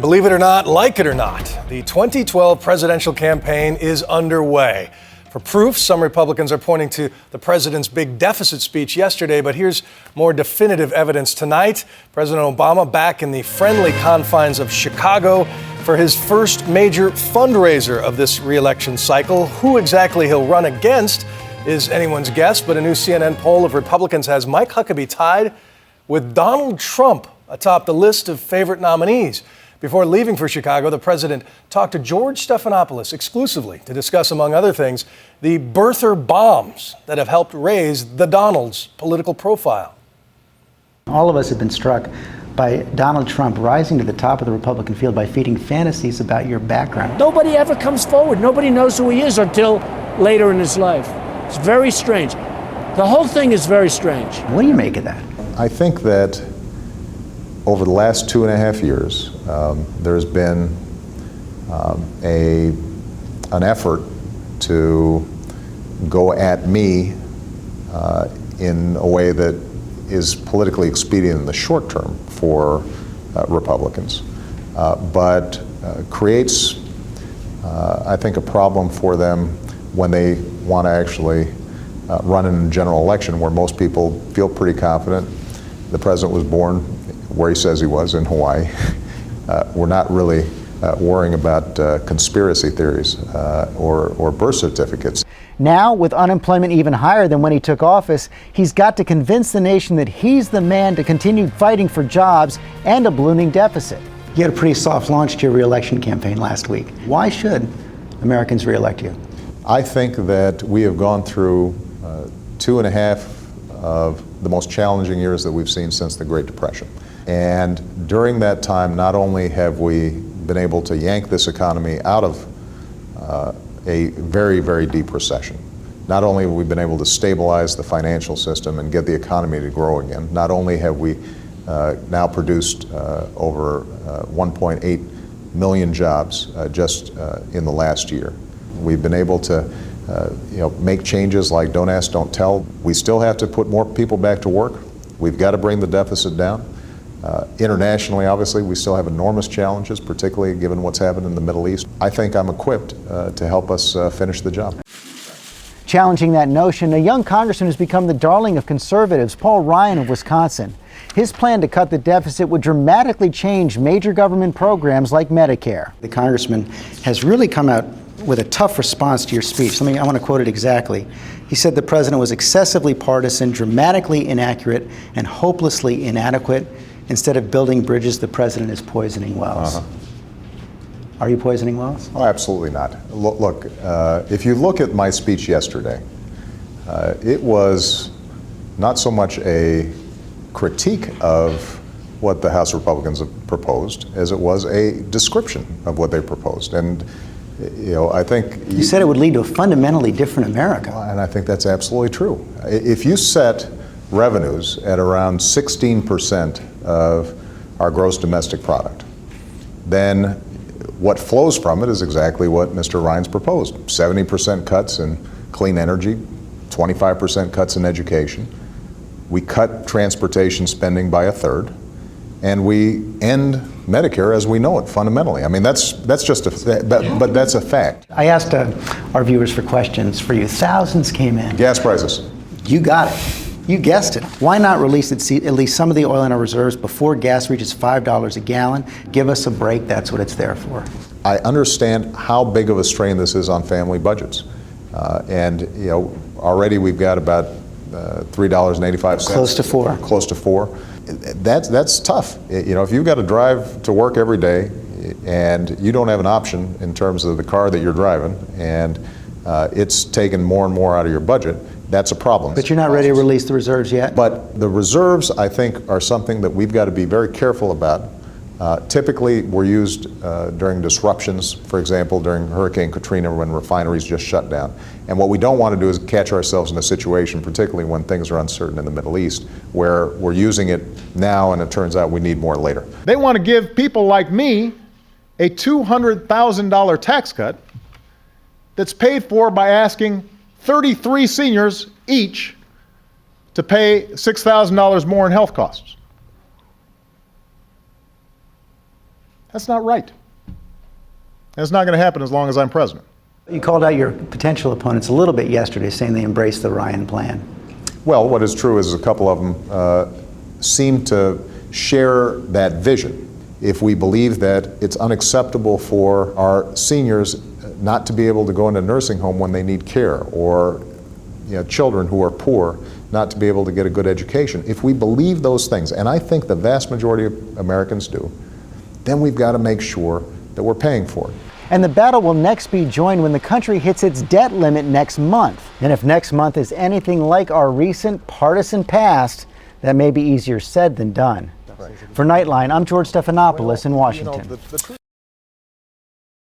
Believe it or not, like it or not, the 2012 presidential campaign is underway. For proof, some Republicans are pointing to the president's big deficit speech yesterday, but here's more definitive evidence tonight. President Obama back in the friendly confines of Chicago for his first major fundraiser of this re-election cycle. Who exactly he'll run against is anyone's guess, but a new CNN poll of Republicans has Mike Huckabee tied with Donald Trump atop the list of favorite nominees. Before leaving for Chicago, the president talked to George Stephanopoulos exclusively to discuss, among other things, the birther bombs that have helped raise the Donald's political profile. All of us have been struck by Donald Trump rising to the top of the Republican field by feeding fantasies about your background. Nobody ever comes forward. Nobody knows who he is until later in his life. It's very strange. The whole thing is very strange. What do you make of that? I think that over the last 2.5 years, there's been an effort to go at me in a way that is politically expedient in the short term for Republicans, but creates, I think, a problem for them when they want to actually run in a general election where most people feel pretty confident. The president was born where he says he was, in Hawaii. We're not really worrying about conspiracy theories or birth certificates. Now, with unemployment even higher than when he took office, he's got to convince the nation that he's the man to continue fighting for jobs and a ballooning deficit. You had a pretty soft launch to your re-election campaign last week. Why should Americans re-elect you? I think that we have gone through 2.5 of the most challenging years that we've seen since the Great Depression. And during that time, not only have we been able to yank this economy out of a very, very deep recession, not only have we been able to stabilize the financial system and get the economy to grow again, not only have we now produced over 1.8 million jobs just in the last year. We've been able to make changes like Don't Ask, Don't Tell. We still have to put more people back to work. We've got to bring the deficit down. Internationally, obviously, we still have enormous challenges, particularly given what's happened in the Middle East. I think I'm equipped to help us finish the job. Challenging that notion, a young congressman has become the darling of conservatives, Paul Ryan of Wisconsin. His plan to cut the deficit would dramatically change major government programs like Medicare. The congressman has really come out with a tough response to your speech. I want to quote it exactly. He said the president was excessively partisan, dramatically inaccurate, and hopelessly inadequate. Instead of building bridges, the president is poisoning wells. Are you poisoning wells? Oh, absolutely not. Look, if you look at my speech yesterday, it was not so much a critique of what the House Republicans have proposed as it was a description of what they proposed. And I think you said it would lead to a fundamentally different America. And I think that's absolutely true. If you set revenues at around 16% of our gross domestic product, then what flows from it is exactly what Mr. Ryan's proposed. 70% cuts in clean energy, 25% cuts in education. We cut transportation spending by 1/3, and we end Medicare as we know it fundamentally. I mean, that's just but that's a fact. I asked our viewers for questions for you. Thousands came in. Gas prices. You got it. You guessed it. Why not release at least some of the oil in our reserves before gas reaches $5 a gallon? Give us a break. That's what it's there for. I understand how big of a strain this is on family budgets, and already we've got about $3.85. Close to $4. Close to $4. That's tough. If you've got to drive to work every day and you don't have an option in terms of the car that you're driving, and it's taken more and more out of your budget, that's a problem. But you're not ready to release the reserves yet? But the reserves, I think, are something that we've got to be very careful about. Typically, we're used during disruptions, for example, during Hurricane Katrina when refineries just shut down. And what we don't want to do is catch ourselves in a situation, particularly when things are uncertain in the Middle East, where we're using it now and it turns out we need more later. They want to give people like me a $200,000 tax cut that's paid for by asking 33 seniors each to pay $6,000 more in health costs. That's not right. And it's not going to happen as long as I'm president. You called out your potential opponents a little bit yesterday, saying they embraced the Ryan plan. Well, what is true is a couple of them seem to share that vision. If we believe that it's unacceptable for our seniors not to be able to go into a nursing home when they need care, or children who are poor not to be able to get a good education, if we believe those things, and I think the vast majority of Americans do, then we've got to make sure that we're paying for it. And the battle will next be joined when the country hits its debt limit next month. And if next month is anything like our recent partisan past, that may be easier said than done. For Nightline, I'm George Stephanopoulos in Washington.